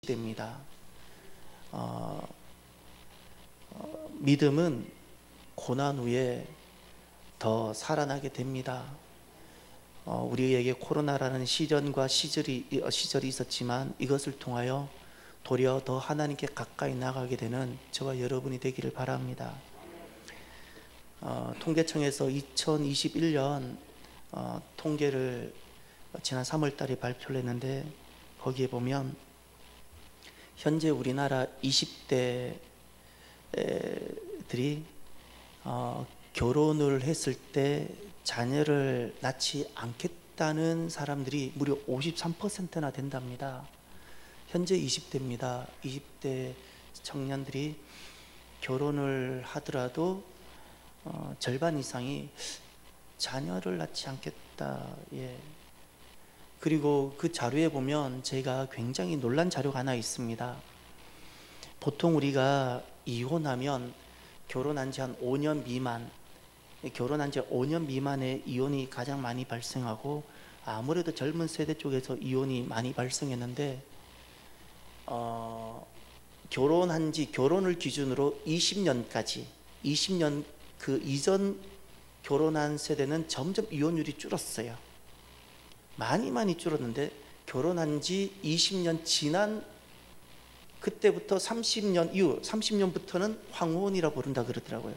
됩니다. 믿음은 고난 후에 더 살아나게 됩니다. 우리에게 코로나라는 시절이 있었지만 이것을 통하여 도리어 더 하나님께 가까이 나가게 되는 저와 여러분이 되기를 바랍니다. 통계청에서 2021년 통계를 지난 3월 달에 발표를 했는데, 거기에 보면 현재 우리나라 20대들이 결혼을 했을 때 자녀를 낳지 않겠다는 사람들이 무려 53%나 된답니다. 현재 20대입니다. 20대 청년들이 결혼을 하더라도 절반 이상이 자녀를 낳지 않겠다. 그리고 그 자료에 보면 제가 굉장히 놀란 자료가 하나 있습니다. 보통 우리가 이혼하면 결혼한 지 한 5년 미만, 결혼한 지 5년 미만의 이혼이 가장 많이 발생하고, 아무래도 젊은 세대 쪽에서 이혼이 많이 발생했는데, 결혼을 기준으로 20년 그 이전 결혼한 세대는 점점 이혼율이 줄었어요. 많이 줄었는데, 결혼한 지 20년 지난 그때부터 30년 이후, 30년부터는 황혼이라 부른다 그러더라고요.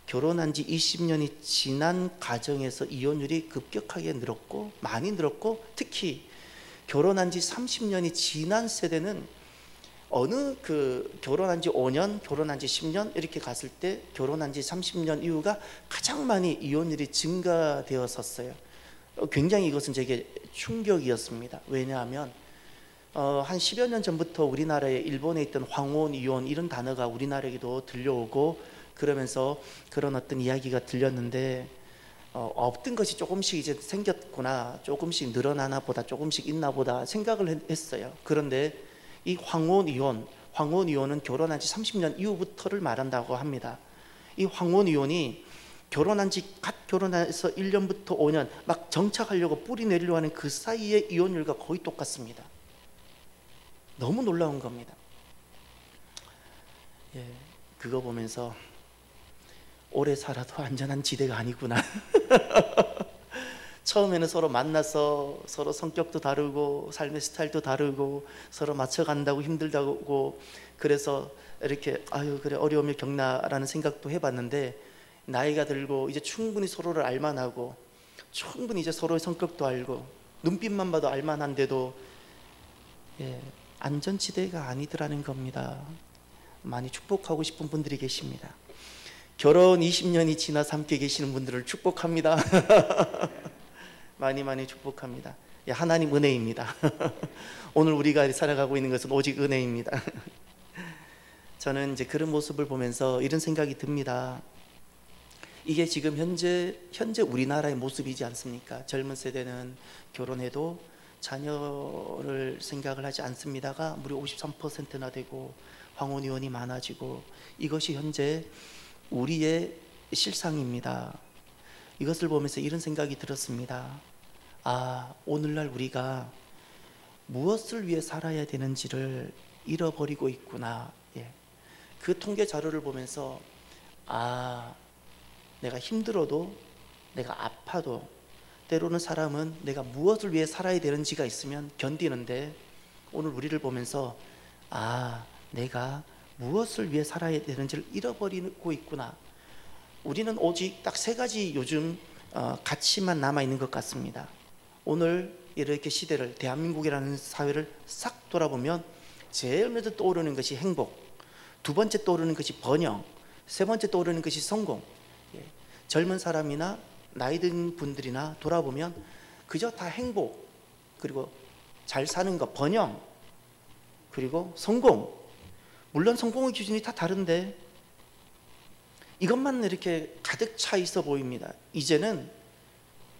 결혼한 지 20년이 지난 가정에서 이혼율이 급격하게 늘었고, 많이 늘었고, 특히 결혼한 지 30년이 지난 세대는 결혼한 지 5년, 결혼한 지 10년 이렇게 갔을 때 결혼한 지 30년 이후가 가장 많이 이혼율이 증가되었었어요. 굉장히 이것은 제게 충격이었습니다. 왜냐하면 한 10여 년 전부터 우리나라에 일본에 있던 황혼, 이혼 이런 단어가 우리나라에도 들려오고, 그러면서 그런 어떤 이야기가 들렸는데, 없던 것이 조금씩 이제 생겼구나, 조금씩 늘어나나 보다, 조금씩 있나 보다 생각을 했어요. 그런데 이 황혼, 이혼은 결혼한 지 30년 이후부터를 말한다고 합니다. 이 황혼, 이혼이 갓 결혼해서 1년부터 5년 막 정착하려고 뿌리 내리려고 하는 그 사이의 이혼율과 거의 똑같습니다. 너무 놀라운 겁니다. 그거 보면서 오래 살아도 안전한 지대가 아니구나. 처음에는 서로 만나서 서로 성격도 다르고 삶의 스타일도 다르고 서로 맞춰간다고 힘들다고, 그래서 이렇게 그래 어려움을 겪나라는 생각도 해봤는데, 나이가 들고 이제 충분히 서로를 알만하고, 충분히 이제 서로의 성격도 알고, 눈빛만 봐도 알만한데도 안전지대가 아니더라는 겁니다. 많이 축복하고 싶은 분들이 계십니다. 결혼 20년이 지나서 함께 계시는 분들을 축복합니다. 많이 축복합니다. 하나님 은혜입니다. 오늘 우리가 살아가고 있는 것은 오직 은혜입니다. 저는 이제 그런 모습을 보면서 이런 생각이 듭니다. 이게 지금 현재 우리나라의 모습이지 않습니까? 젊은 세대는 결혼해도 자녀를 생각을 하지 않습니다가 무려 53%나 되고, 황혼 이혼이 많아지고, 이것이 현재 우리의 실상입니다. 이것을 보면서 이런 생각이 들었습니다. 오늘날 우리가 무엇을 위해 살아야 되는지를 잃어버리고 있구나. 그 통계 자료를 보면서 내가 힘들어도, 내가 아파도, 때로는 사람은 내가 무엇을 위해 살아야 되는지가 있으면 견디는데, 오늘 우리를 보면서 내가 무엇을 위해 살아야 되는지를 잃어버리고 있구나. 우리는 오직 딱 3가지 요즘 가치만 남아있는 것 같습니다. 오늘 이렇게 시대를, 대한민국이라는 사회를 싹 돌아보면 제일 먼저 떠오르는 것이 행복, 두 번째 떠오르는 것이 번영, 세 번째 떠오르는 것이 성공. 젊은 사람이나 나이 든 분들이나 돌아보면 그저 다 행복, 그리고 잘 사는 것, 번영, 그리고 성공. 물론 성공의 기준이 다 다른데 이것만 이렇게 가득 차 있어 보입니다. 이제는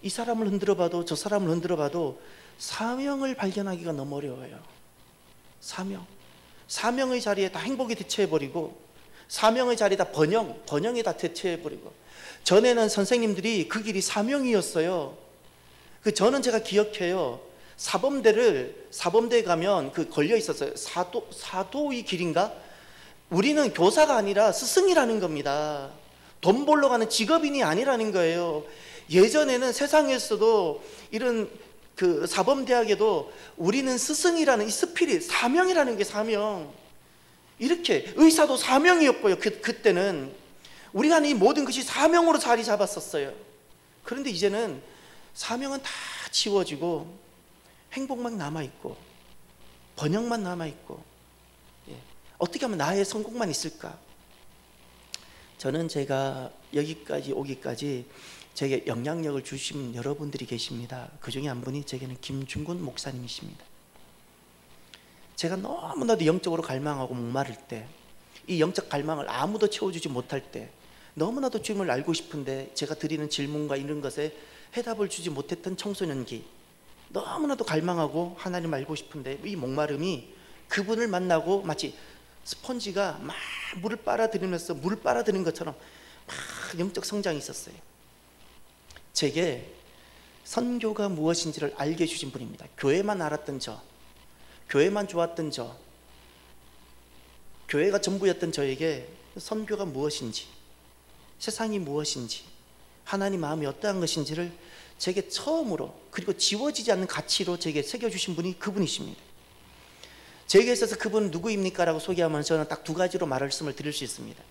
이 사람을 흔들어 봐도 저 사람을 흔들어 봐도 사명을 발견하기가 너무 어려워요. 사명의 자리에 다 행복이 대체해버리고, 사명의 자리에다 번영이 다 대체해버리고. 전에는 선생님들이 그 길이 사명이었어요. 저는 제가 기억해요. 사범대에 가면 그 걸려 있었어요. 사도의 길인가? 우리는 교사가 아니라 스승이라는 겁니다. 돈 벌러 가는 직업인이 아니라는 거예요. 예전에는 세상에서도 이런 그 사범대학에도 우리는 스승이라는 이 스피릿, 사명이라는 게 사명. 이렇게 의사도 사명이었고요. 그때는 우리가 하는 이 모든 것이 사명으로 자리 잡았었어요. 그런데 이제는 사명은 다 지워지고 행복만 남아있고 번영만 남아있고, 어떻게 하면 나의 성공만 있을까? 저는 제가 여기까지 오기까지 제게 영향력을 주신 여러분들이 계십니다. 그 중에 한 분이 제게는 김중근 목사님이십니다. 제가 너무나도 영적으로 갈망하고 목마를 때, 이 영적 갈망을 아무도 채워주지 못할 때, 너무나도 주님을 알고 싶은데 제가 드리는 질문과 이런 것에 해답을 주지 못했던 청소년기, 너무나도 갈망하고 하나님 알고 싶은데 이 목마름이 그분을 만나고 마치 스펀지가 막 물을 빨아들이면서 물을 빨아들이는 것처럼 막 영적 성장이 있었어요. 제게 선교가 무엇인지를 알게 해주신 분입니다. 교회만 알았던 저, 교회만 좋았던 저, 교회가 전부였던 저에게 선교가 무엇인지, 세상이 무엇인지, 하나님 마음이 어떠한 것인지를 제게 처음으로, 그리고 지워지지 않는 가치로 제게 새겨주신 분이 그분이십니다. 제게 있어서 그분은 누구입니까? 라고 소개하면 저는 딱 두 가지로 말씀을 드릴 수 있습니다.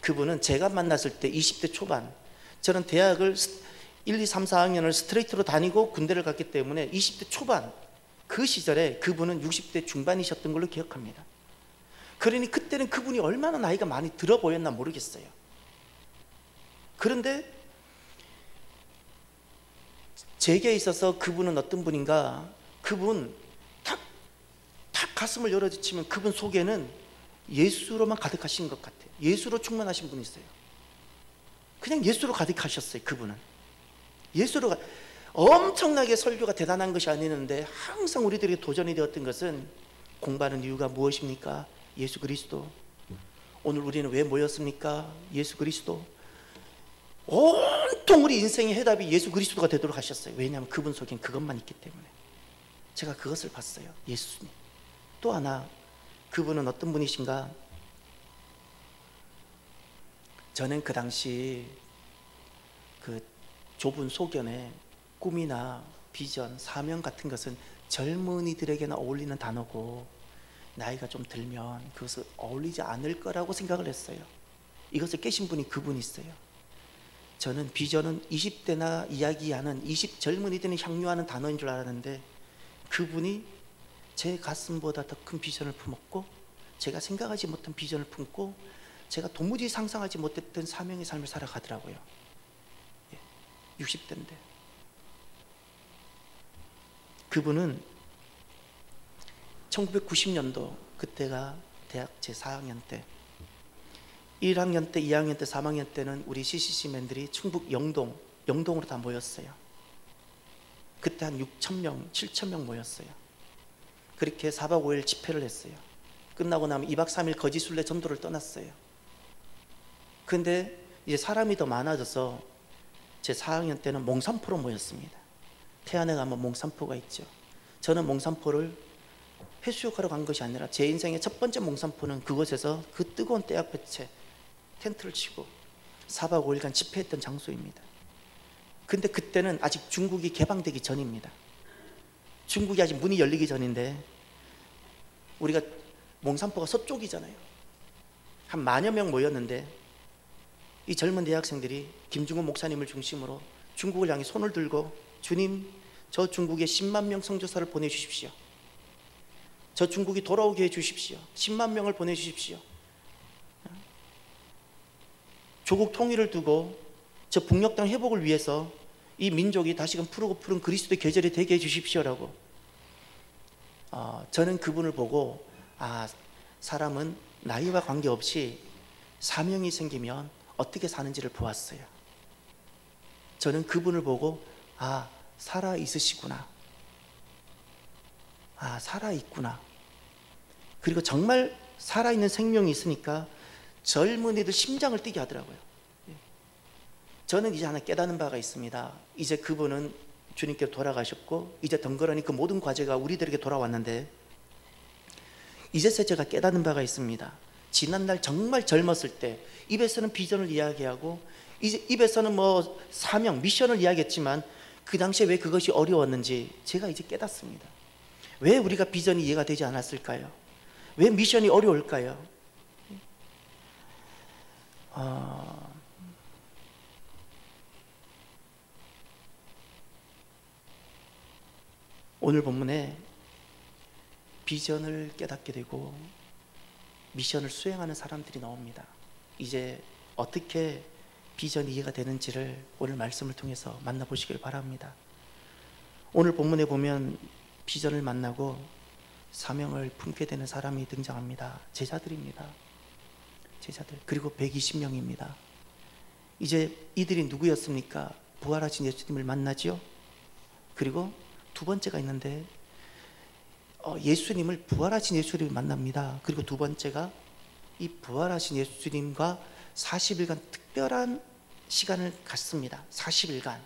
그분은 제가 만났을 때 20대 초반, 저는 대학을 1, 2, 3, 4학년을 스트레이트로 다니고 군대를 갔기 때문에 20대 초반, 그 시절에 그분은 60대 중반이셨던 걸로 기억합니다. 그러니 그때는 그분이 얼마나 나이가 많이 들어 보였나 모르겠어요. 그런데 제게 있어서 그분은 어떤 분인가, 그분 탁 가슴을 열어젖히면 그분 속에는 예수로만 가득하신 것 같아요. 예수로 충만하신 분이 있어요. 그냥 예수로 가득하셨어요. 그분은 예수로 엄청나게 설교가 대단한 것이 아니었는데 항상 우리들에게 도전이 되었던 것은 공부하는 이유가 무엇입니까? 예수 그리스도. 오늘 우리는 왜 모였습니까? 예수 그리스도. 온통 우리 인생의 해답이 예수 그리스도가 되도록 하셨어요. 왜냐하면 그분 속엔 그것만 있기 때문에. 제가 그것을 봤어요. 예수님. 또 하나, 그분은 어떤 분이신가? 저는 그 당시 그 좁은 소견에 꿈이나 비전, 사명 같은 것은 젊은이들에게나 어울리는 단어고 나이가 좀 들면 그것을 어울리지 않을 거라고 생각을 했어요. 이것을 깨신 분이 그분이었어요. 저는 비전은 20대나 이야기하는 20 젊은이들이 향유하는 단어인 줄 알았는데 그분이 제 가슴보다 더 큰 비전을 품었고, 제가 생각하지 못한 비전을 품고, 제가 도무지 상상하지 못했던 사명의 삶을 살아가더라고요. 60대인데 그분은 1990년도, 그때가 대학 제 4학년 때, 1학년 때, 2학년 때, 3학년 때는 우리 CCC맨들이 충북 영동으로 다 모였어요. 그때 한 6,000명, 7,000명 모였어요. 그렇게 4박 5일 집회를 했어요. 끝나고 나면 2박 3일 거지순례 전도를 떠났어요. 근데 이제 사람이 더 많아져서 제 4학년 때는 몽산포로 모였습니다. 태안에 가면 몽산포가 있죠. 저는 몽산포를 해수욕하러 간 것이 아니라 제 인생의 첫 번째 몽산포는 그곳에서 그 뜨거운 때약볕에 텐트를 치고 4박 5일간 집회했던 장소입니다. 근데 그때는 아직 중국이 개방되기 전입니다. 중국이 아직 문이 열리기 전인데, 우리가 몽산포가 서쪽이잖아요. 한 10,000여 명 모였는데 이 젊은 대학생들이 김중근 목사님을 중심으로 중국을 향해 손을 들고, 주님, 저 중국에 10만 명 선교사를 보내주십시오. 저 중국이 돌아오게 해주십시오. 10만 명을 보내주십시오. 조국 통일을 두고 저 북녘 땅 회복을 위해서 이 민족이 다시금 푸르고 푸른 그리스도의 계절이 되게 해주십시오라고. 저는 그분을 보고 사람은 나이와 관계없이 사명이 생기면 어떻게 사는지를 보았어요. 저는 그분을 보고 살아있으시구나, 살아있구나. 그리고 정말 살아있는 생명이 있으니까 젊은이들 심장을 뛰게 하더라고요. 저는 이제 하나 깨닫는 바가 있습니다. 이제 그분은 주님께로 돌아가셨고 이제 덩그러니 그 모든 과제가 우리들에게 돌아왔는데 이제서 제가 깨닫는 바가 있습니다. 지난날 정말 젊었을 때 입에서는 비전을 이야기하고 이제 입에서는 뭐 사명, 미션을 이야기했지만 그 당시에 왜 그것이 어려웠는지 제가 이제 깨닫습니다. 왜 우리가 비전이 이해가 되지 않았을까요? 왜 미션이 어려울까요? 오늘 본문에 비전을 깨닫게 되고 미션을 수행하는 사람들이 나옵니다. 이제 어떻게 비전이 이해가 되는지를 오늘 말씀을 통해서 만나보시길 바랍니다. 오늘 본문에 보면 비전을 만나고 사명을 품게 되는 사람이 등장합니다. 제자들입니다. 제자들. 그리고 120명입니다. 이제 이들이 누구였습니까? 부활하신 예수님을 만나지요. 그리고 두 번째가 있는데 예수님을 부활하신 예수님을 만납니다. 그리고 두 번째가 이 부활하신 예수님과 40일간 특별한 시간을 갖습니다. 40일간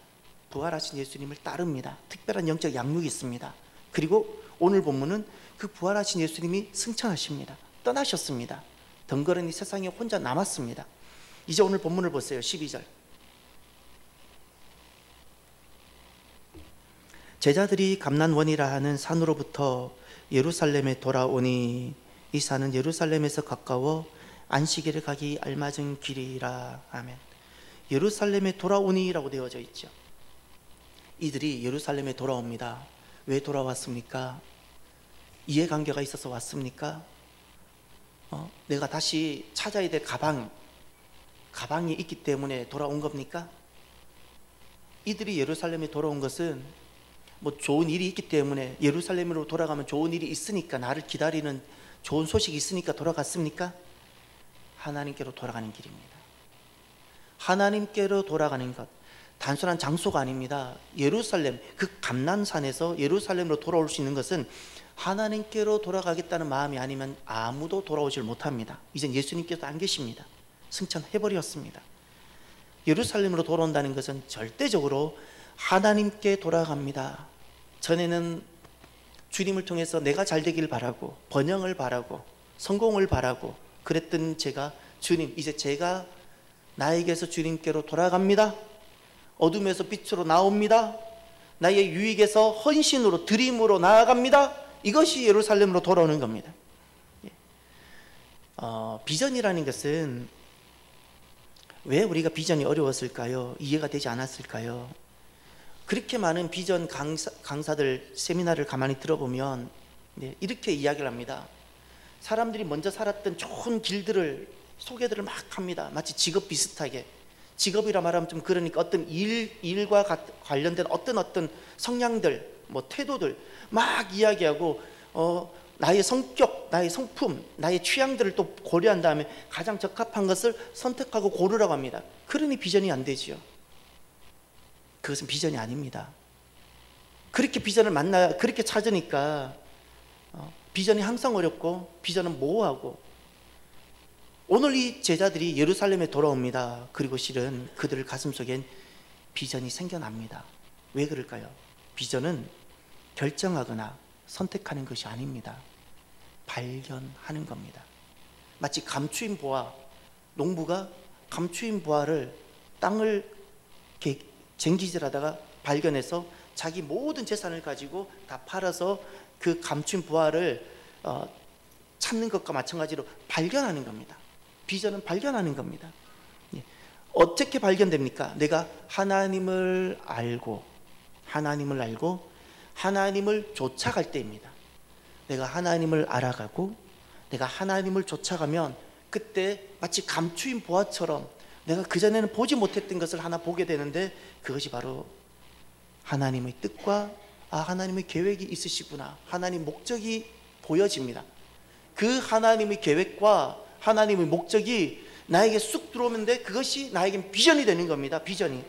부활하신 예수님을 따릅니다. 특별한 영적 양육이 있습니다. 그리고 오늘 본문은 그 부활하신 예수님이 승천하십니다. 떠나셨습니다. 덩그러니 세상에 혼자 남았습니다. 이제 오늘 본문을 보세요. 12절. 제자들이 감난원이라 하는 산으로부터 예루살렘에 돌아오니 이 산은 예루살렘에서 가까워 안식일에 가기 알맞은 길이라. 아멘. 예루살렘에 돌아오니라고 되어져 있죠. 이들이 예루살렘에 돌아옵니다. 왜 돌아왔습니까? 이해관계가 있어서 왔습니까? 내가 다시 찾아야 될 가방이 있기 때문에 돌아온 겁니까? 이들이 예루살렘에 돌아온 것은 뭐 좋은 일이 있기 때문에, 예루살렘으로 돌아가면 좋은 일이 있으니까, 나를 기다리는 좋은 소식이 있으니까 돌아갔습니까? 하나님께로 돌아가는 길입니다. 하나님께로 돌아가는 것, 단순한 장소가 아닙니다. 예루살렘, 그 감난산에서 예루살렘으로 돌아올 수 있는 것은 하나님께로 돌아가겠다는 마음이 아니면 아무도 돌아오질 못합니다. 이젠 예수님께서 안 계십니다. 승천해버렸습니다. 예루살렘으로 돌아온다는 것은 절대적으로 하나님께 돌아갑니다. 전에는 주님을 통해서 내가 잘 되길 바라고, 번영을 바라고, 성공을 바라고 그랬던 제가, 주님, 이제 제가 나에게서 주님께로 돌아갑니다. 어둠에서 빛으로 나옵니다. 나의 유익에서 헌신으로, 드림으로 나아갑니다. 이것이 예루살렘으로 돌아오는 겁니다. 비전이라는 것은 왜 우리가 비전이 어려웠을까요? 이해가 되지 않았을까요? 그렇게 많은 비전 강사들 세미나를 가만히 들어보면 이렇게 이야기를 합니다. 사람들이 먼저 살았던 좋은 길들을 소개들을 막 합니다. 마치 직업 비슷하게. 직업이라 말하면 좀 그러니까 어떤 일과 관련된 어떤 성향들, 뭐 태도들 막 이야기하고 나의 성격, 나의 성품, 나의 취향들을 또 고려한 다음에 가장 적합한 것을 선택하고 고르라고 합니다. 그러니 비전이 안 되지요. 그것은 비전이 아닙니다. 그렇게 비전을 그렇게 찾으니까 비전이 항상 어렵고 비전은 모호하고, 오늘 이 제자들이 예루살렘에 돌아옵니다. 그리고 실은 그들 가슴속엔 비전이 생겨납니다. 왜 그럴까요? 비전은 결정하거나 선택하는 것이 아닙니다. 발견하는 겁니다. 마치 감추인 보화, 농부가 감추인 보화를 땅을 이렇게 쟁기질하다가 발견해서 자기 모든 재산을 가지고 다 팔아서 그 감춘 부활을 찾는 것과 마찬가지로 발견하는 겁니다. 비전은 발견하는 겁니다. 어떻게 발견됩니까? 내가 하나님을 알고 하나님을 쫓아갈 때입니다. 내가 하나님을 알아가고 내가 하나님을 쫓아가면 그때 마치 감추인 보화처럼 내가 그전에는 보지 못했던 것을 하나 보게 되는데, 그것이 바로 하나님의 뜻과 하나님의 계획이 있으시구나, 하나님 목적이 보여집니다. 그 하나님의 계획과 하나님의 목적이 나에게 쑥 들어오는데 그것이 나에겐 비전이 되는 겁니다. 비전이.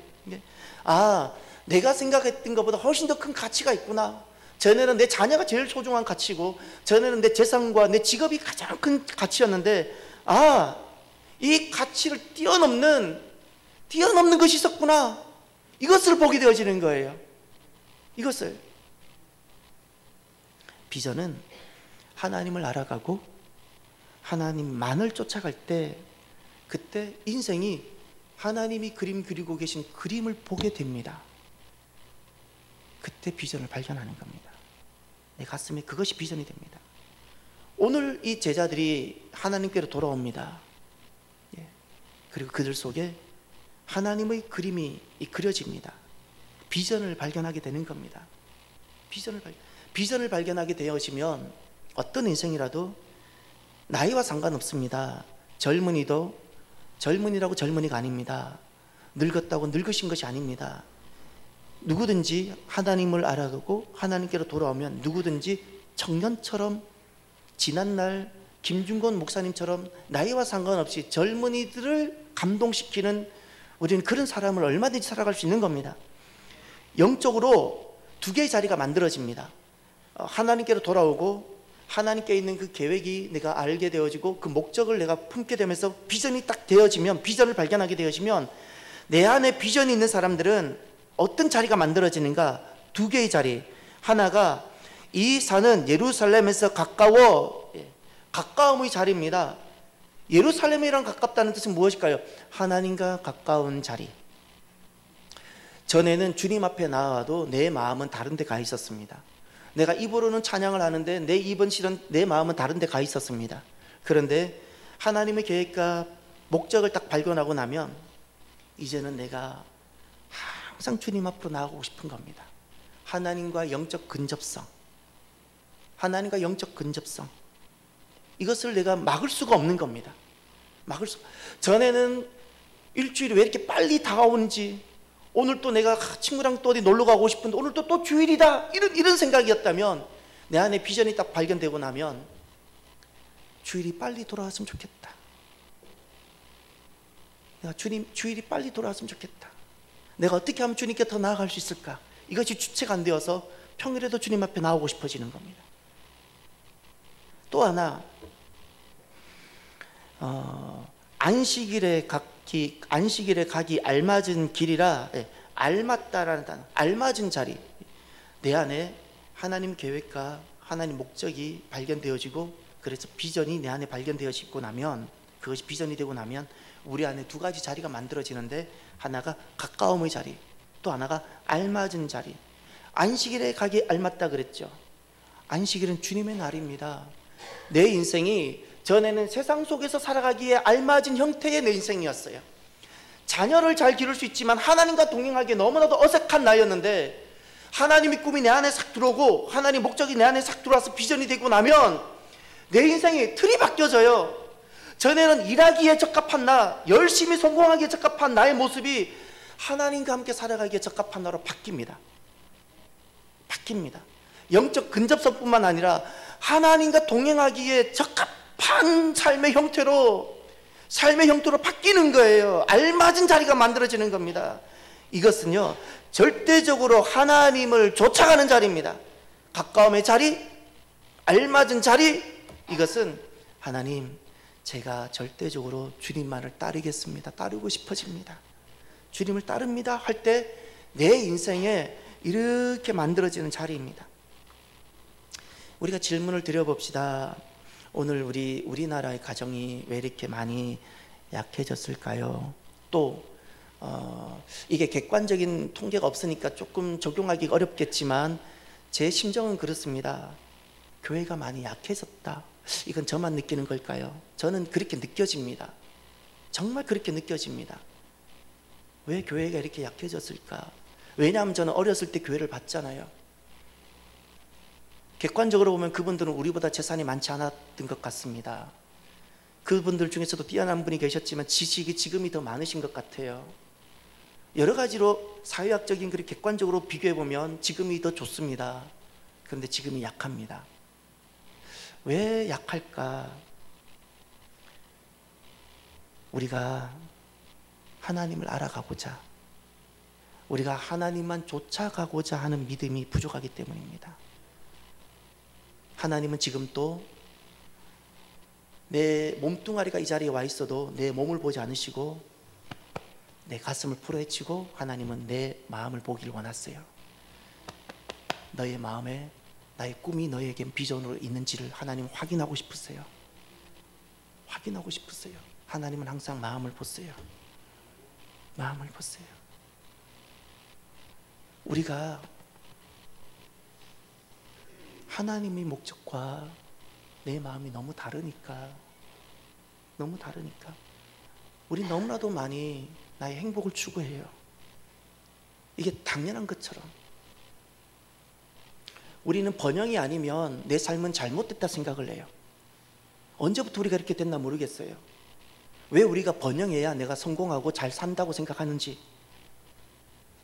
내가 생각했던 것보다 훨씬 더 큰 가치가 있구나. 전에는 내 자녀가 제일 소중한 가치고, 전에는 내 재산과 내 직업이 가장 큰 가치였는데, 이 가치를 뛰어넘는 것이 있었구나. 이것을 보게 되어지는 거예요. 이것을 비전은 하나님을 알아가고 하나님만을 쫓아갈 때 그때 인생이 하나님이 그림 그리고 계신 그림을 보게 됩니다. 그때 비전을 발견하는 겁니다. 내 가슴에 그것이 비전이 됩니다. 오늘 이 제자들이 하나님께로 돌아옵니다. 그리고 그들 속에 하나님의 그림이 그려집니다. 비전을 발견하게 되는 겁니다. 비전을 발견하게 되어지면 어떤 인생이라도 나이와 상관없습니다. 젊은이라고 젊은이가 아닙니다. 늙었다고 늙으신 것이 아닙니다. 누구든지 하나님을 알아가고 하나님께로 돌아오면 누구든지 청년처럼 지난날 김중건 목사님처럼 나이와 상관없이 젊은이들을 감동시키는 우리는 그런 사람을 얼마든지 살아갈 수 있는 겁니다. 영적으로 두 개의 자리가 만들어집니다. 하나님께로 돌아오고 하나님께 있는 그 계획이 내가 알게 되어지고 그 목적을 내가 품게 되면서 비전이 딱 되어지면, 비전을 발견하게 되어지면 내 안에 비전이 있는 사람들은 어떤 자리가 만들어지는가? 두 개의 자리. 하나가 이 산은 예루살렘에서 가까움의 자리입니다. 예루살렘이랑 가깝다는 뜻은 무엇일까요? 하나님과 가까운 자리. 전에는 주님 앞에 나와도 내 마음은 다른 데 가 있었습니다. 내가 입으로는 찬양을 하는데 내 입은 실은 내 마음은 다른 데 가 있었습니다. 그런데 하나님의 계획과 목적을 딱 발견하고 나면 이제는 내가 항상 주님 앞으로 나아가고 싶은 겁니다. 하나님과 영적 근접성, 이것을 내가 막을 수가 없는 겁니다. 전에는 일주일이 왜 이렇게 빨리 다가오는지, 오늘 또 내가 친구랑 또 어디 놀러 가고 싶은데 오늘 또 주일이다, 이런 생각이었다면, 내 안에 비전이 딱 발견되고 나면 주일이 빨리 돌아왔으면 좋겠다. 내가 주일이 빨리 돌아왔으면 좋겠다. 내가 어떻게 하면 주님께 더 나아갈 수 있을까? 이것이 주체가 안 되어서 평일에도 주님 앞에 나오고 싶어지는 겁니다. 또 하나, 안식일에 가기 알맞은 길이라, 알맞다라는 단어, 알맞은 자리. 내 안에 하나님 계획과 하나님 목적이 발견되어지고, 그래서 비전이 내 안에 발견되어지고 나면, 그것이 비전이 되고 나면 우리 안에 두 가지 자리가 만들어지는데, 하나가 가까움의 자리, 또 하나가 알맞은 자리. 안식일에 가기 알맞다 그랬죠. 안식일은 주님의 날입니다. 내 인생이 전에는 세상 속에서 살아가기에 알맞은 형태의 내 인생이었어요. 자녀를 잘 기를 수 있지만 하나님과 동행하기에 너무나도 어색한 나였는데, 하나님의 꿈이 내 안에 싹 들어오고 하나님 목적이 내 안에 싹 들어와서 비전이 되고 나면 내 인생의 틀이 바뀌어져요. 전에는 일하기에 적합한 나, 열심히 성공하기에 적합한 나의 모습이 하나님과 함께 살아가기에 적합한 나로 바뀝니다. 영적 근접성뿐만 아니라 하나님과 동행하기에 적합한 삶의 형태로 바뀌는 거예요. 알맞은 자리가 만들어지는 겁니다. 이것은요, 절대적으로 하나님을 쫓아가는 자리입니다. 가까움의 자리, 알맞은 자리, 이것은 하나님, 제가 절대적으로 주님만을 따르겠습니다. 따르고 싶어집니다. 주님을 따릅니다 할 때 내 인생에 이렇게 만들어지는 자리입니다. 우리가 질문을 드려봅시다. 오늘 우리나라의 가정이 왜 이렇게 많이 약해졌을까요? 또 이게 객관적인 통계가 없으니까 조금 적용하기 어렵겠지만 제 심정은 그렇습니다. 교회가 많이 약해졌다. 이건 저만 느끼는 걸까요? 저는 그렇게 느껴집니다. 정말 그렇게 느껴집니다. 왜 교회가 이렇게 약해졌을까? 왜냐하면 저는 어렸을 때 교회를 봤잖아요. 객관적으로 보면 그분들은 우리보다 재산이 많지 않았던 것 같습니다. 그분들 중에서도 뛰어난 분이 계셨지만 지식이 지금이 더 많으신 것 같아요. 여러 가지로 사회학적인 그리고 객관적으로 비교해 보면 지금이 더 좋습니다. 그런데 지금이 약합니다. 왜 약할까? 우리가 하나님을 알아가고자, 우리가 하나님만 쫓아가고자 하는 믿음이 부족하기 때문입니다. 하나님은 지금 또 내 몸뚱아리가 이 자리에 와 있어도 내 몸을 보지 않으시고 내 가슴을 풀어헤치고 하나님은 내 마음을 보기를 원하세요. 너의 마음에 나의 꿈이 너에겐 비전으로 있는지를 하나님 확인하고 싶으세요. 확인하고 싶으세요. 하나님은 항상 마음을 보세요. 마음을 보세요. 우리가 하나님의 목적과 내 마음이 너무 다르니까 우리 너무나도 많이 나의 행복을 추구해요. 이게 당연한 것처럼. 우리는 번영이 아니면 내 삶은 잘못됐다 생각을 해요. 언제부터 우리가 이렇게 됐나 모르겠어요. 왜 우리가 번영해야 내가 성공하고 잘 산다고 생각하는지.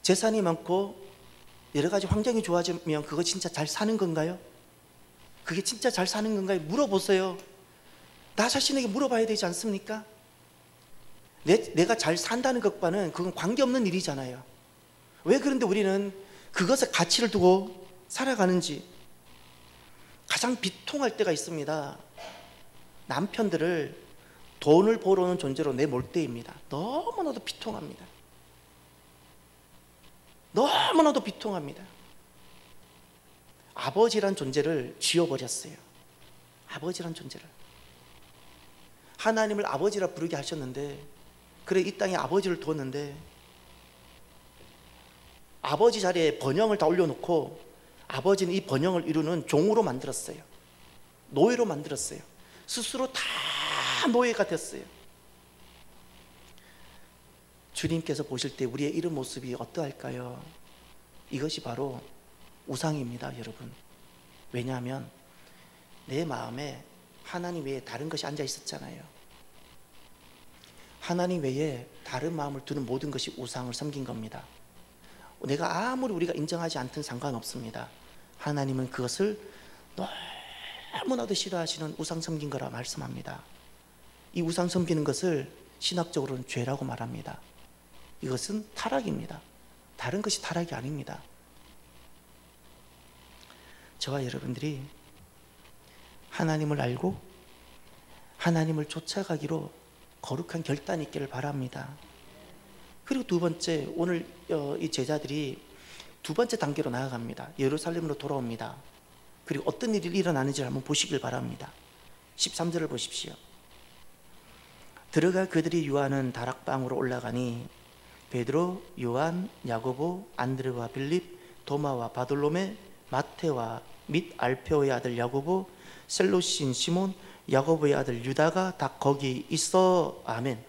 재산이 많고 여러 가지 환경이 좋아지면 그거 진짜 잘 사는 건가요? 그게 진짜 잘 사는 건가요? 물어보세요. 나 자신에게 물어봐야 되지 않습니까? 내가 잘 산다는 것과는 그건 관계없는 일이잖아요. 왜 그런데 우리는 그것에 가치를 두고 살아가는지. 가장 비통할 때가 있습니다. 남편들을 돈을 벌어오는 존재로 내몰 때입니다. 너무나도 비통합니다. 너무나도 비통합니다. 아버지란 존재를 지워버렸어요. 아버지란 존재를. 하나님을 아버지라 부르게 하셨는데, 그래 이 땅에 아버지를 두었는데 아버지 자리에 번영을 다 올려놓고 아버지는 이 번영을 이루는 종으로 만들었어요. 노예로 만들었어요. 스스로 다 노예가 됐어요. 주님께서 보실 때 우리의 이런 모습이 어떠할까요? 이것이 바로 우상입니다, 여러분. 왜냐하면 내 마음에 하나님 외에 다른 것이 앉아 있었잖아요. 하나님 외에 다른 마음을 두는 모든 것이 우상을 섬긴 겁니다. 내가 아무리 우리가 인정하지 않든 상관없습니다. 하나님은 그것을 너무나도 싫어하시는 우상 섬긴 거라 말씀합니다. 이 우상 섬기는 것을 신학적으로는 죄라고 말합니다. 이것은 타락입니다. 다른 것이 타락이 아닙니다. 저와 여러분들이 하나님을 알고 하나님을 쫓아가기로 거룩한 결단이 있기를 바랍니다. 그리고 두 번째, 오늘 이 제자들이 두 번째 단계로 나아갑니다. 예루살렘으로 돌아옵니다. 그리고 어떤 일이 일어나는지 한번 보시길 바랍니다. 13절을 보십시오. 들어가 그들이 유하는 다락방으로 올라가니 베드로, 요한, 야고보, 안드레와 빌립, 도마와 바돌로메, 마테와 및 알페오의 아들 야고보, 셀로신 시몬, 야고보의 아들 유다가 다 거기 있어. 아멘.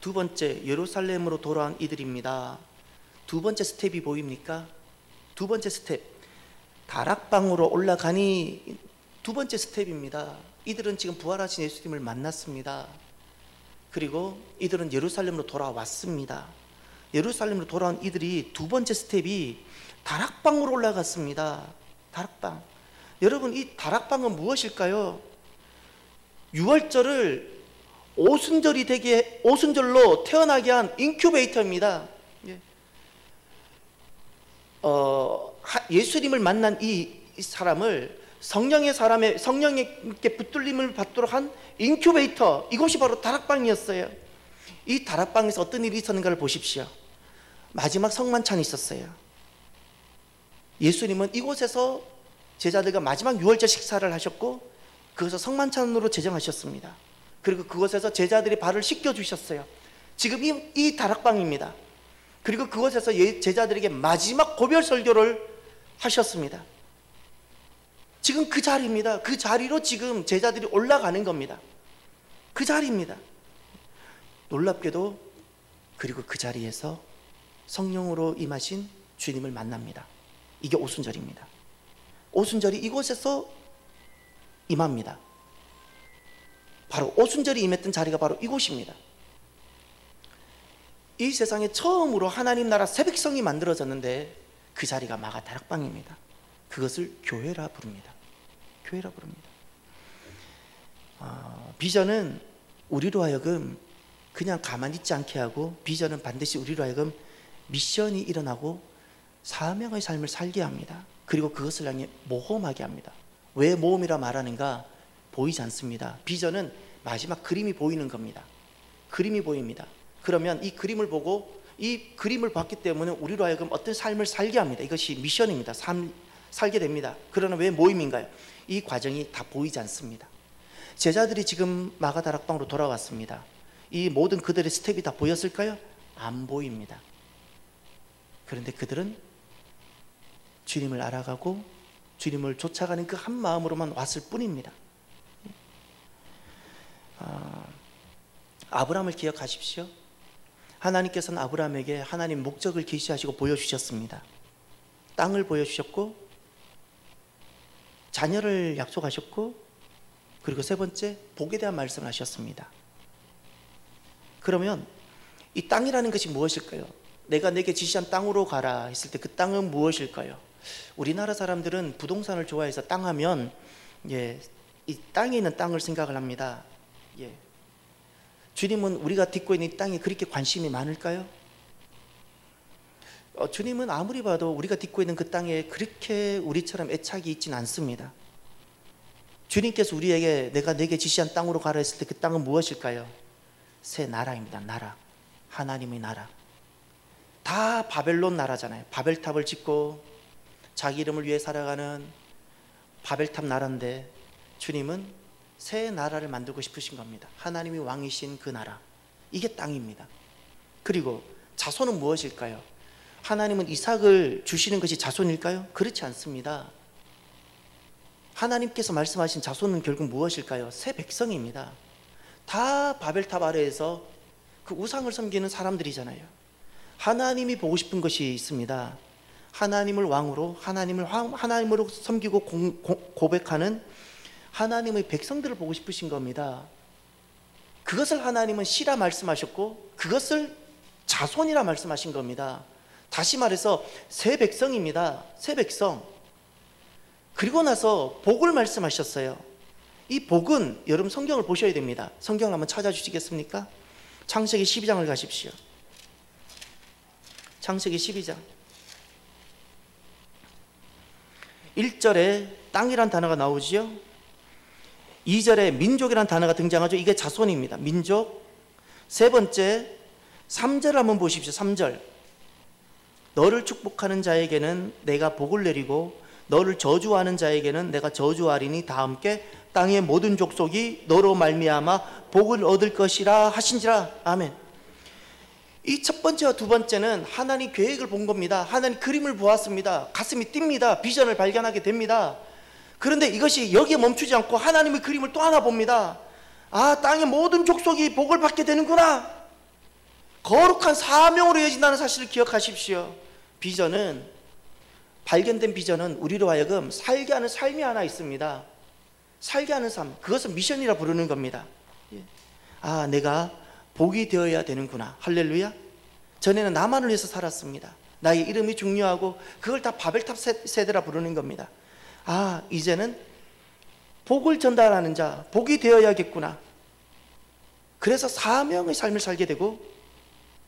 두 번째, 예루살렘으로 돌아온 이들입니다. 두 번째 스텝이 보입니까? 두 번째 스텝, 다락방으로 올라가니 두 번째 스텝입니다. 이들은 지금 부활하신 예수님을 만났습니다. 그리고 이들은 예루살렘으로 돌아왔습니다. 예루살렘으로 돌아온 이들이 두 번째 스텝이 다락방으로 올라갔습니다. 다락방. 여러분, 이 다락방은 무엇일까요? 유월절을 오순절로 태어나게 한 인큐베이터입니다. 예수님을 만난 이 사람을 성령에게 붙들림을 받도록 한 인큐베이터, 이곳이 바로 다락방이었어요. 이 다락방에서 어떤 일이 있었는가를 보십시오. 마지막 성만찬이 있었어요. 예수님은 이곳에서 제자들과 마지막 유월절 식사를 하셨고, 그것을 성만찬으로 제정하셨습니다. 그리고 그곳에서 제자들이 발을 씻겨주셨어요. 지금 이 다락방입니다. 그리고 그곳에서 제자들에게 마지막 고별 설교를 하셨습니다. 지금 그 자리입니다. 그 자리로 지금 제자들이 올라가는 겁니다. 그 자리입니다. 놀랍게도 그리고 그 자리에서 성령으로 임하신 주님을 만납니다. 이게 오순절입니다. 오순절이 이곳에서 임합니다. 바로 오순절이 임했던 자리가 바로 이곳입니다. 이 세상에 처음으로 하나님 나라 새백성이 만들어졌는데 그 자리가 마가 다락방입니다. 그것을 교회라 부릅니다. 교회라 부릅니다. 비전은 우리로 하여금 그냥 가만히 있지 않게 하고, 비전은 반드시 우리로 하여금 미션이 일어나고 사명의 삶을 살게 합니다. 그리고 그것을 향해 모험하게 합니다. 왜 모험이라 말하는가? 보이지 않습니다. 비전은 마지막 그림이 보이는 겁니다. 그림이 보입니다. 그러면 이 그림을 보고 이 그림을 봤기 때문에 우리로 하여금 어떤 삶을 살게 합니다. 이것이 미션입니다. 살게 됩니다. 그러나 왜 모임인가요? 이 과정이 다 보이지 않습니다. 제자들이 지금 마가다락방으로 돌아왔습니다. 이 모든 그들의 스텝이 다 보였을까요? 안 보입니다. 그런데 그들은 주님을 알아가고 주님을 쫓아가는 그 한 마음으로만 왔을 뿐입니다. 아브라함을 기억하십시오. 하나님께서는 아브라함에게 하나님 목적을 계시하시고 보여주셨습니다. 땅을 보여주셨고 자녀를 약속하셨고 그리고 세 번째 복에 대한 말씀을 하셨습니다. 그러면 이 땅이라는 것이 무엇일까요? 내가 내게 지시한 땅으로 가라 했을 때 그 땅은 무엇일까요? 우리나라 사람들은 부동산을 좋아해서 땅 하면 이 땅에 있는 땅을 생각을 합니다. 주님은 우리가 딛고 있는 이 땅에 그렇게 관심이 많을까요? 주님은 아무리 봐도 우리가 딛고 있는 그 땅에 그렇게 우리처럼 애착이 있지는 않습니다. 주님께서 우리에게 내가 내게 지시한 땅으로 가라 했을 때 그 땅은 무엇일까요? 새 나라입니다. 나라, 하나님의 나라. 다 바벨론 나라잖아요. 바벨탑을 짓고 자기 이름을 위해 살아가는 바벨탑 나라인데 주님은 새 나라를 만들고 싶으신 겁니다. 하나님이 왕이신 그 나라, 이게 땅입니다. 그리고 자손은 무엇일까요? 하나님은 이삭을 주시는 것이 자손일까요? 그렇지 않습니다. 하나님께서 말씀하신 자손은 결국 무엇일까요? 새 백성입니다. 다 바벨탑 아래에서 그 우상을 섬기는 사람들이잖아요. 하나님이 보고 싶은 것이 있습니다. 하나님을 왕으로, 하나님으로 섬기고 고백하는 하나님의 백성들을 보고 싶으신 겁니다. 그것을 하나님은 씨라 말씀하셨고 그것을 자손이라 말씀하신 겁니다. 다시 말해서 새 백성입니다. 새 백성. 그리고 나서 복을 말씀하셨어요. 이 복은 여러분 성경을 보셔야 됩니다. 성경을 한번 찾아주시겠습니까? 창세기 12장을 가십시오. 창세기 12장 1절에 땅이란 단어가 나오지요. 2절에 민족이란 단어가 등장하죠. 이게 자손입니다. 민족. 세 번째 3절 한번 보십시오. 3절 너를 축복하는 자에게는 내가 복을 내리고 너를 저주하는 자에게는 내가 저주하리니 다 함께 땅의 모든 족속이 너로 말미암아 복을 얻을 것이라 하신지라. 아멘. 이 첫 번째와 두 번째는 하나님 계획을 본 겁니다. 하나님 그림을 보았습니다. 가슴이 뜁니다. 비전을 발견하게 됩니다. 그런데 이것이 여기에 멈추지 않고 하나님의 그림을 또 하나 봅니다. 아, 땅의 모든 족속이 복을 받게 되는구나. 거룩한 사명으로 이어진다는 사실을 기억하십시오. 비전은, 발견된 비전은 우리로 하여금 살게 하는 삶이 하나 있습니다. 살게 하는 삶, 그것을 미션이라 부르는 겁니다. 아, 내가 복이 되어야 되는구나. 할렐루야. 전에는 나만을 위해서 살았습니다. 나의 이름이 중요하고 그걸 다 바벨탑 세대라 부르는 겁니다. 아, 이제는 복을 전달하는 자, 복이 되어야겠구나. 그래서 사명의 삶을 살게 되고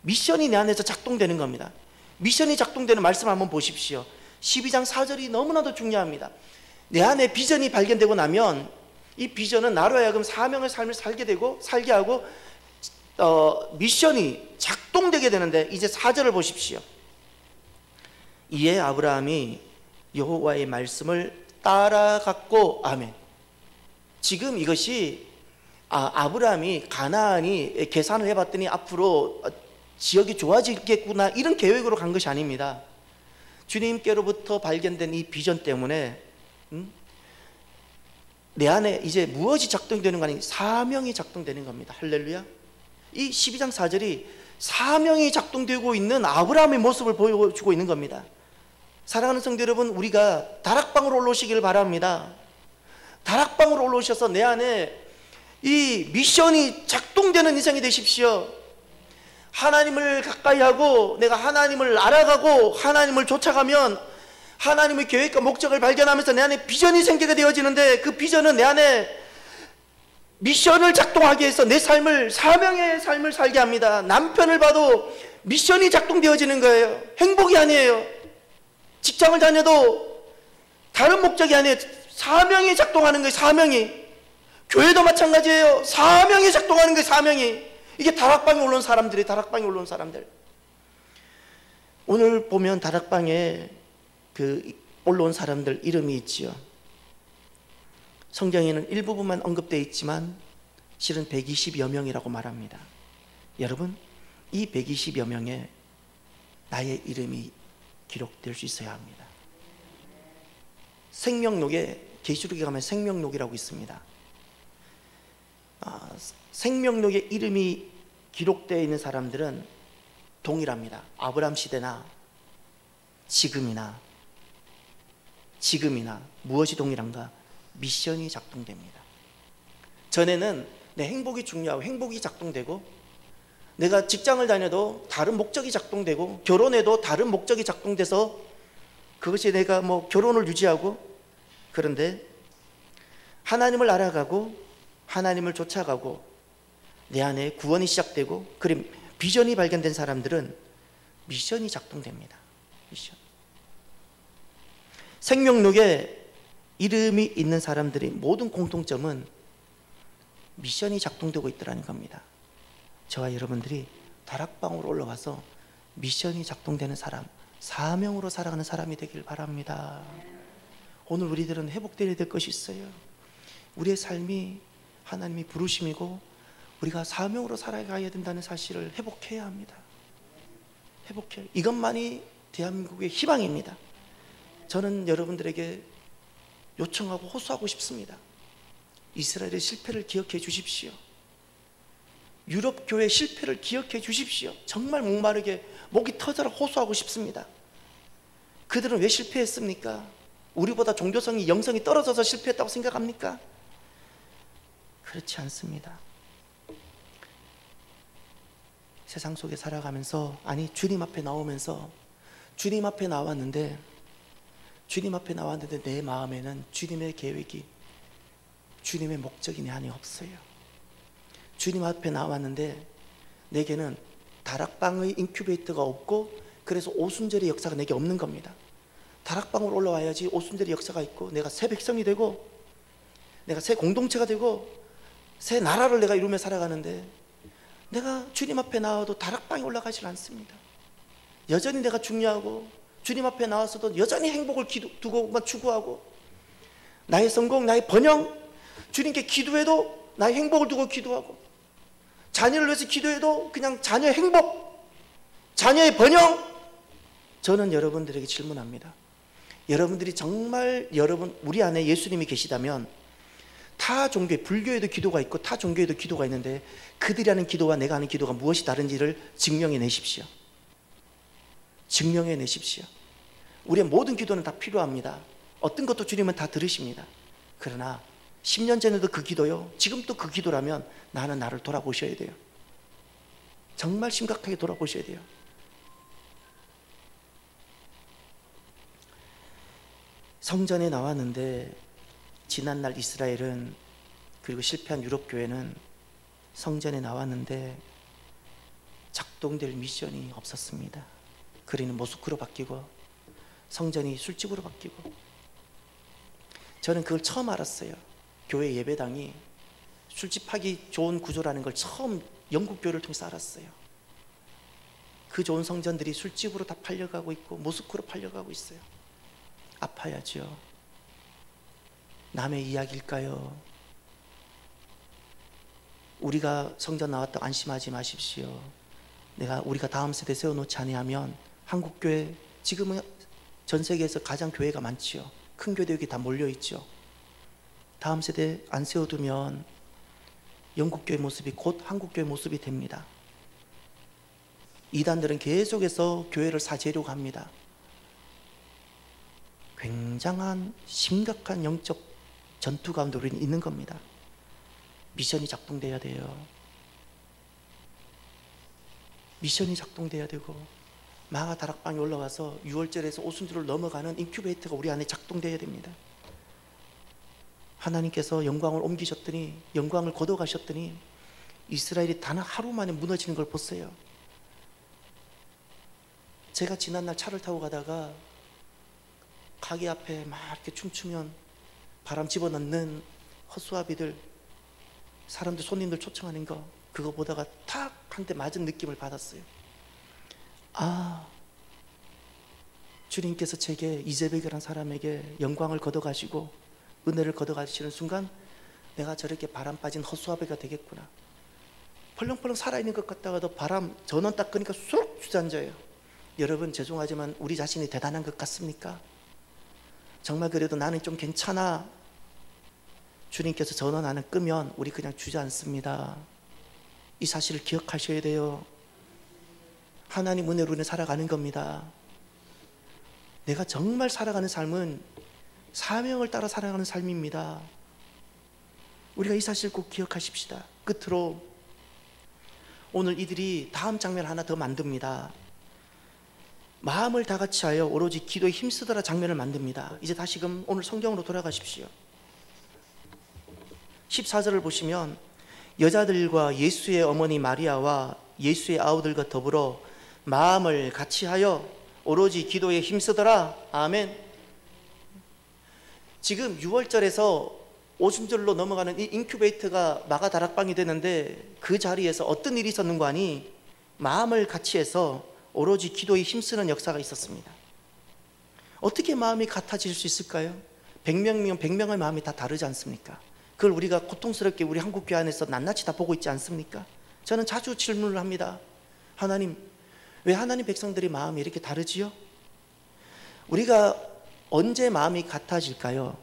미션이 내 안에서 작동되는 겁니다. 미션이 작동되는 말씀 한번 보십시오. 12장 4절이 너무나도 중요합니다. 내 안에 비전이 발견되고 나면 이 비전은 나로 하여금 사명의 삶을 살게 하고 미션이 작동되게 되는데, 이제 4절을 보십시오. 이에 아브라함이 여호와의 말씀을 따라갔고. 아멘. 지금 이것이 아브라함이 가나안이 계산을 해봤더니 앞으로 지역이 좋아지겠구나 이런 계획으로 간 것이 아닙니다. 주님께로부터 발견된 이 비전 때문에 내 안에 이제 무엇이 작동되는 거 아니, 사명이 작동되는 겁니다. 할렐루야. 이 12장 4절이 사명이 작동되고 있는 아브라함의 모습을 보여주고 있는 겁니다. 사랑하는 성도 여러분, 우리가 다락방으로 올라오시기를 바랍니다. 다락방으로 올라오셔서 내 안에 이 미션이 작동되는 인생이 되십시오. 하나님을 가까이 하고 내가 하나님을 알아가고 하나님을 쫓아가면 하나님의 계획과 목적을 발견하면서 내 안에 비전이 생기게 되어지는데, 그 비전은 내 안에 미션을 작동하게 해서 내 삶을, 사명의 삶을 살게 합니다. 남편을 봐도 미션이 작동되어지는 거예요. 행복이 아니에요. 직장을 다녀도 다른 목적이 아니에요. 사명이 작동하는 거예요. 사명이. 교회도 마찬가지예요. 사명이 작동하는 거예요. 사명이. 이게 다락방에 올라온 사람들이에요. 다락방에 올라온 사람들. 오늘 보면 다락방에 그 올라온 사람들 이름이 있지요. 성경에는 일부분만 언급되어 있지만 실은 120여 명이라고 말합니다. 여러분, 이 120여 명에 나의 이름이 기록될 수 있어야 합니다. 생명록에, 계시록에 가면 생명록이라고 있습니다. 생명록에 이름이 기록되어 있는 사람들은 동일합니다. 아브라함 시대나 지금이나 무엇이 동일한가? 미션이 작동됩니다. 전에는 내 행복이 중요하고 행복이 작동되고, 내가 직장을 다녀도 다른 목적이 작동되고, 결혼해도 다른 목적이 작동돼서 그것이 내가 결혼을 유지하고, 그런데 하나님을 알아가고 하나님을 쫓아가고 내 안에 구원이 시작되고 그리고 비전이 발견된 사람들은 미션이 작동됩니다. 미션. 생명록에 이름이 있는 사람들의 모든 공통점은 미션이 작동되고 있더라는 겁니다. 저와 여러분들이 다락방으로 올라와서 미션이 작동되는 사람, 사명으로 살아가는 사람이 되길 바랍니다. 오늘 우리들은 회복되어야 될 것이 있어요. 우리의 삶이 하나님이 부르심이고 우리가 사명으로 살아가야 된다는 사실을 회복해야 합니다. 회복해야. 이것만이 대한민국의 희망입니다. 저는 여러분들에게 요청하고 호소하고 싶습니다. 이스라엘의 실패를 기억해 주십시오. 유럽 교회 실패를 기억해 주십시오. 정말 목마르게 목이 터져라 호소하고 싶습니다. 그들은 왜 실패했습니까? 우리보다 종교성이, 영성이 떨어져서 실패했다고 생각합니까? 그렇지 않습니다. 세상 속에 살아가면서, 주님 앞에 나오면서, 주님 앞에 나왔는데 내 마음에는 주님의 계획이, 주님의 목적이 내 안에 없어요. 주님 앞에 나왔는데 내게는 다락방의 인큐베이터가 없고, 그래서 오순절의 역사가 내게 없는 겁니다. 다락방으로 올라와야지 오순절의 역사가 있고, 내가 새 백성이 되고, 내가 새 공동체가 되고, 새 나라를 내가 이루며 살아가는데, 내가 주님 앞에 나와도 다락방에 올라가질 않습니다. 여전히 내가 중요하고, 주님 앞에 나와서도 여전히 행복을 두고만 추구하고, 나의 성공, 나의 번영, 주님께 기도해도 나의 행복을 두고 기도하고, 자녀를 위해서 기도해도 그냥 자녀의 행복, 자녀의 번영. 저는 여러분들에게 질문합니다. 여러분들이 정말 우리 안에 예수님이 계시다면, 타 종교에, 불교에도 기도가 있고 타 종교에도 기도가 있는데 그들이 하는 기도와 내가 하는 기도가 무엇이 다른지를 증명해 내십시오. 증명해 내십시오. 우리의 모든 기도는 다 필요합니다. 어떤 것도 주님은 다 들으십니다. 그러나 10년 전에도 그 기도요, 지금도 그 기도라면 나를 돌아보셔야 돼요. 정말 심각하게 돌아보셔야 돼요. 성전에 나왔는데 지난날 이스라엘은, 그리고 실패한 유럽 교회는 성전에 나왔는데 작동될 미션이 없었습니다. 거리는 모스크로 바뀌고 성전이 술집으로 바뀌고. 저는 그걸 처음 알았어요. 교회 예배당이 술집하기 좋은 구조라는 걸 처음 영국 교회를 통해서 알았어요. 그 좋은 성전들이 술집으로 다 팔려가고 있고 모스크로 팔려가고 있어요. 아파야죠. 남의 이야기일까요? 우리가 성전 나왔다 안심하지 마십시오. 우리가 다음 세대 세워놓지 아니하면 한국교회, 지금은 전 세계에서 가장 교회가 많지요. 큰 교회 여기 다 몰려있죠. 다음 세대 안 세워두면 영국교회 모습이 곧 한국교회 모습이 됩니다. 이단들은 계속해서 교회를 사재려고 합니다. 굉장한 심각한 영적 전투 가운데 우리는 있는 겁니다. 미션이 작동돼야 돼요. 미션이 작동돼야 되고, 마가 다락방에 올라와서 6월절에서 오순절을 넘어가는 인큐베이터가 우리 안에 작동돼야 됩니다. 하나님께서 영광을 옮기셨더니, 영광을 걷어가셨더니 이스라엘이 단 하루 만에 무너지는 걸 보세요. 제가 지난날 차를 타고 가다가 가게 앞에 막 이렇게 춤추면 바람 집어넣는 헛수아비들, 사람들, 손님들 초청하는 거, 그거 보다가 탁 한 대 맞은 느낌을 받았어요. 주님께서 제게 이재백이라는 사람에게 영광을 걷어가시고 은혜를 걷어가시는 순간 내가 저렇게 바람 빠진 허수아비가 되겠구나. 펄렁펄렁 살아있는 것 같다가도 바람 전원 딱 끄니까 쑥 주저앉아요. 여러분 죄송하지만 우리 자신이 대단한 것 같습니까? 정말 그래도 나는 좀 괜찮아. 주님께서 전원 안에 끄면 우리 그냥 주저앉습니다. 이 사실을 기억하셔야 돼요. 하나님 은혜로 인해 살아가는 겁니다. 내가 정말 살아가는 삶은 사명을 따라 살아가는 삶입니다. 우리가 이 사실을 꼭 기억하십시다. 끝으로 오늘 이들이 다음 장면 하나 더 만듭니다. 마음을 다 같이 하여 오로지 기도에 힘쓰더라 장면을 만듭니다. 이제 다시금 오늘 성경으로 돌아가십시오. 14절을 보시면 여자들과 예수의 어머니 마리아와 예수의 아우들과 더불어 마음을 같이 하여 오로지 기도에 힘쓰더라. 아멘. 지금 6월절에서 오순절로 넘어가는 이 인큐베이터가 마가 다락방이 되는데 그 자리에서 어떤 일이 있었는가 하니 마음을 같이 해서 오로지 기도에 힘쓰는 역사가 있었습니다. 어떻게 마음이 같아질 수 있을까요? 100명이면 100명의 마음이 다 다르지 않습니까? 그걸 우리가 고통스럽게 우리 한국교회 안에서 낱낱이 다 보고 있지 않습니까? 저는 자주 질문을 합니다. 하나님, 왜 하나님 백성들의 마음이 이렇게 다르지요? 우리가 언제 마음이 같아질까요?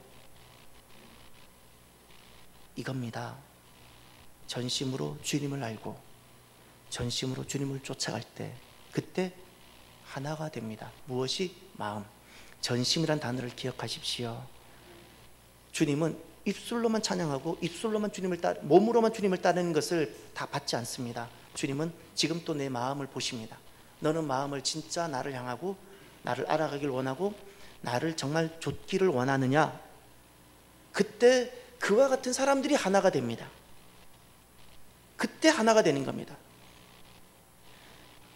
이겁니다. 전심으로 주님을 알고 전심으로 주님을 쫓아갈 때 그때 하나가 됩니다. 무엇이? 마음. 전심이란 단어를 기억하십시오. 주님은 입술로만 찬양하고 입술로만 주님을 몸으로만 주님을 따르는 것을 다 받지 않습니다. 주님은 지금 또 내 마음을 보십니다. 너는 마음을 진짜 나를 향하고 나를 알아가길 원하고 나를 정말 좇기를 원하느냐? 그때 그와 같은 사람들이 하나가 됩니다. 그때 하나가 되는 겁니다.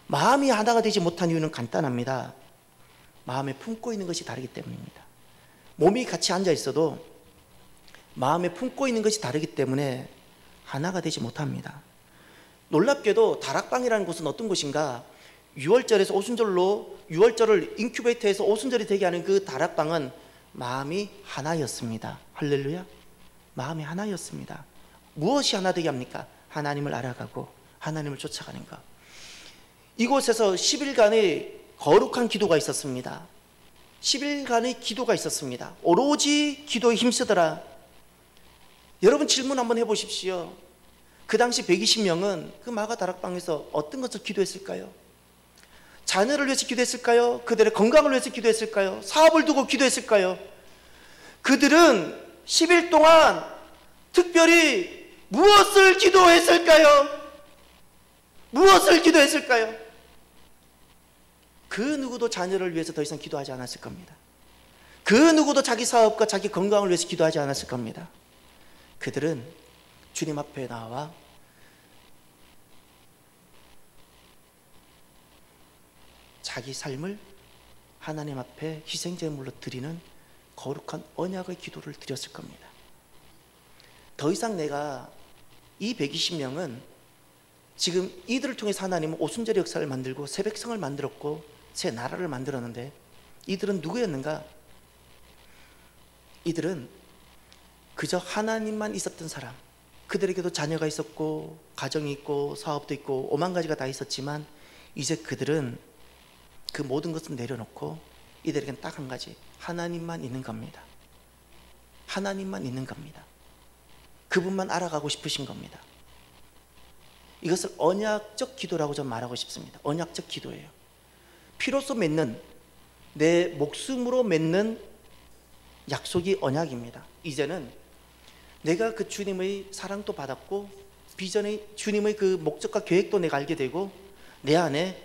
마음이 하나가 되지 못한 이유는 간단합니다. 마음에 품고 있는 것이 다르기 때문입니다. 몸이 같이 앉아 있어도 마음에 품고 있는 것이 다르기 때문에 하나가 되지 못합니다. 놀랍게도 다락방이라는 곳은 어떤 곳인가? 6월절에서 오순절로 6월절을 인큐베이터에서 오순절이 되게 하는 그 다락방은 마음이 하나였습니다. 할렐루야. 마음이 하나였습니다. 무엇이 하나 되게 합니까? 하나님을 알아가고 하나님을 쫓아가는 것. 이곳에서 10일간의 거룩한 기도가 있었습니다. 10일간의 기도가 있었습니다. 오로지 기도에 힘쓰더라. 여러분 질문 한번 해보십시오. 그 당시 120명은 그 마가 다락방에서 어떤 것을 기도했을까요? 자녀를 위해서 기도했을까요? 그들의 건강을 위해서 기도했을까요? 사업을 두고 기도했을까요? 그들은 10일 동안 특별히 무엇을 기도했을까요? 무엇을 기도했을까요? 그 누구도 자녀를 위해서 더 이상 기도하지 않았을 겁니다. 그 누구도 자기 사업과 자기 건강을 위해서 기도하지 않았을 겁니다. 그들은 주님 앞에 나와 자기 삶을 하나님 앞에 희생제물로 드리는 거룩한 언약의 기도를 드렸을 겁니다. 더 이상 내가 이 120명은 지금 이들을 통해서 하나님은 오순절의 역사를 만들고 새 백성을 만들었고 새 나라를 만들었는데 이들은 누구였는가? 이들은 그저 하나님만 있었던 사람, 그들에게도 자녀가 있었고 가정이 있고 사업도 있고 오만 가지가 다 있었지만 이제 그들은 그 모든 것을 내려놓고 이들에게는 딱 한 가지, 하나님만 있는 겁니다. 하나님만 있는 겁니다. 그분만 알아가고 싶으신 겁니다. 이것을 언약적 기도라고 좀 말하고 싶습니다. 언약적 기도예요. 피로써 맺는, 내 목숨으로 맺는 약속이 언약입니다. 이제는 내가 그 주님의 사랑도 받았고 비전의 주님의 그 목적과 계획도 내가 알게 되고 내 안에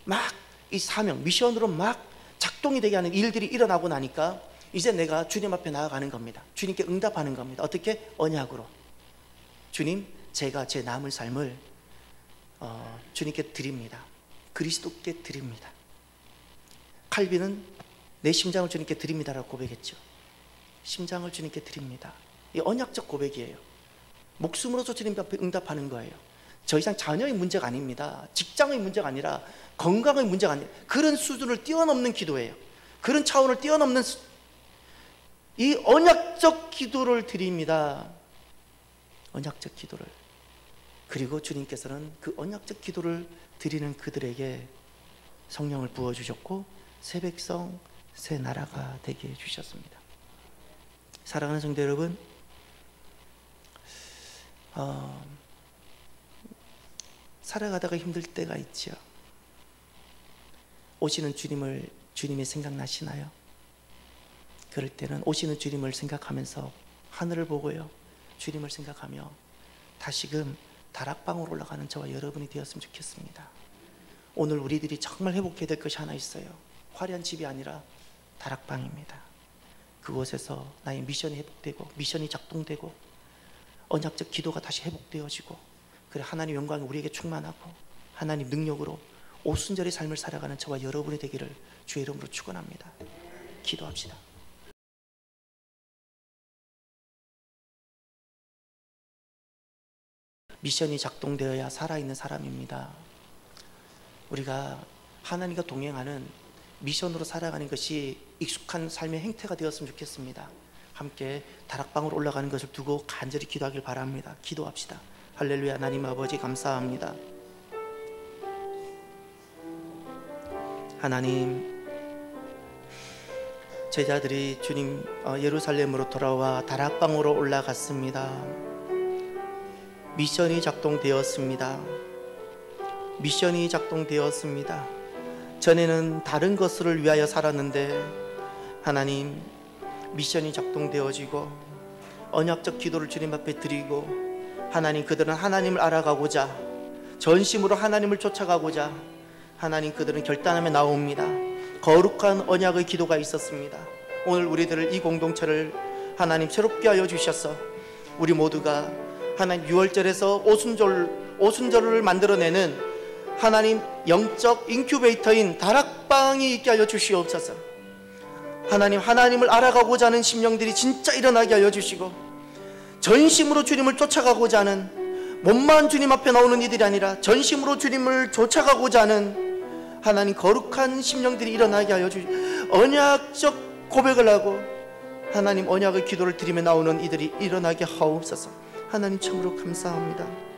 막 이 사명, 미션으로 막 작동이 되게 하는 일들이 일어나고 나니까 이제 내가 주님 앞에 나아가는 겁니다. 주님께 응답하는 겁니다. 어떻게? 언약으로. 주님, 제가 제 남은 삶을 주님께 드립니다. 그리스도께 드립니다. 칼빈은 내 심장을 주님께 드립니다라고 고백했죠. 심장을 주님께 드립니다. 이 언약적 고백이에요. 목숨으로서 주님 앞에 응답하는 거예요. 더 이상 자녀의 문제가 아닙니다. 직장의 문제가 아니라 건강의 문제가 아니라 그런 수준을 뛰어넘는 기도예요. 그런 차원을 뛰어넘는 이 언약적 기도를 드립니다. 언약적 기도를. 그리고 주님께서는 그 언약적 기도를 드리는 그들에게 성령을 부어주셨고 새 백성, 새 나라가 되게 해주셨습니다. 사랑하는 성도 여러분, 살아가다가 힘들 때가 있죠. 오시는 주님이 생각나시나요? 그럴 때는 오시는 주님을 생각하면서 하늘을 보고요, 주님을 생각하며 다시금 다락방으로 올라가는 저와 여러분이 되었으면 좋겠습니다. 오늘 우리들이 정말 회복해야 될 것이 하나 있어요. 화려한 집이 아니라 다락방입니다. 그곳에서 나의 미션이 회복되고 미션이 작동되고 언약적 기도가 다시 회복되어지고, 그래 하나님 영광이 우리에게 충만하고 하나님 능력으로 오순절의 삶을 살아가는 저와 여러분이 되기를 주의 이름으로 축원합니다. 기도합시다. 미션이 작동되어야 살아있는 사람입니다. 우리가 하나님과 동행하는 미션으로 살아가는 것이 익숙한 삶의 행태가 되었으면 좋겠습니다. 함께 다락방으로 올라가는 것을 두고 간절히 기도하길 바랍니다. 기도합시다. 할렐루야. 하나님 아버지 감사합니다. 하나님, 제자들이 주님 예루살렘으로 돌아와 다락방으로 올라갔습니다. 미션이 작동되었습니다. 미션이 작동되었습니다. 전에는 다른 것을 위하여 살았는데 하나님, 미션이 작동되어지고 언약적 기도를 주님 앞에 드리고, 하나님 그들은 하나님을 알아가고자 전심으로 하나님을 쫓아가고자 하나님 그들은 결단하며 나옵니다. 거룩한 언약의 기도가 있었습니다. 오늘 우리들을, 이 공동체를 하나님 새롭게 하여 주셔서 우리 모두가 하나님 6월절에서 오순절을 만들어내는 하나님 영적 인큐베이터인 다락방이 있게 하여 주시옵소서. 하나님, 하나님을 알아가고자 하는 심령들이 진짜 일어나게 하여 주시고, 전심으로 주님을 쫓아가고자 하는, 몸만 주님 앞에 나오는 이들이 아니라 전심으로 주님을 쫓아가고자 하는 하나님 거룩한 심령들이 일어나게 하여 주시고, 언약적 고백을 하고 하나님 언약의 기도를 드리며 나오는 이들이 일어나게 하옵소서. 하나님 참으로 감사합니다.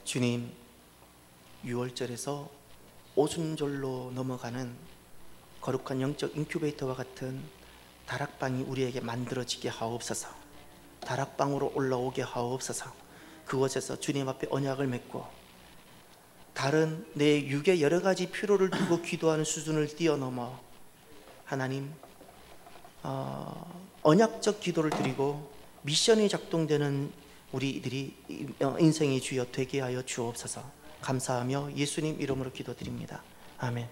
주님, 6월절에서 오순절로 넘어가는 거룩한 영적 인큐베이터와 같은 다락방이 우리에게 만들어지게 하옵소서. 다락방으로 올라오게 하옵소서. 그곳에서 주님 앞에 언약을 맺고 다른 내 육의 여러 가지 필요를 두고 기도하는 수준을 뛰어넘어 하나님 언약적 기도를 드리고 미션이 작동되는 우리들이 인생의 주여 되게 하여 주옵소서. 감사하며 예수님 이름으로 기도드립니다. 아멘.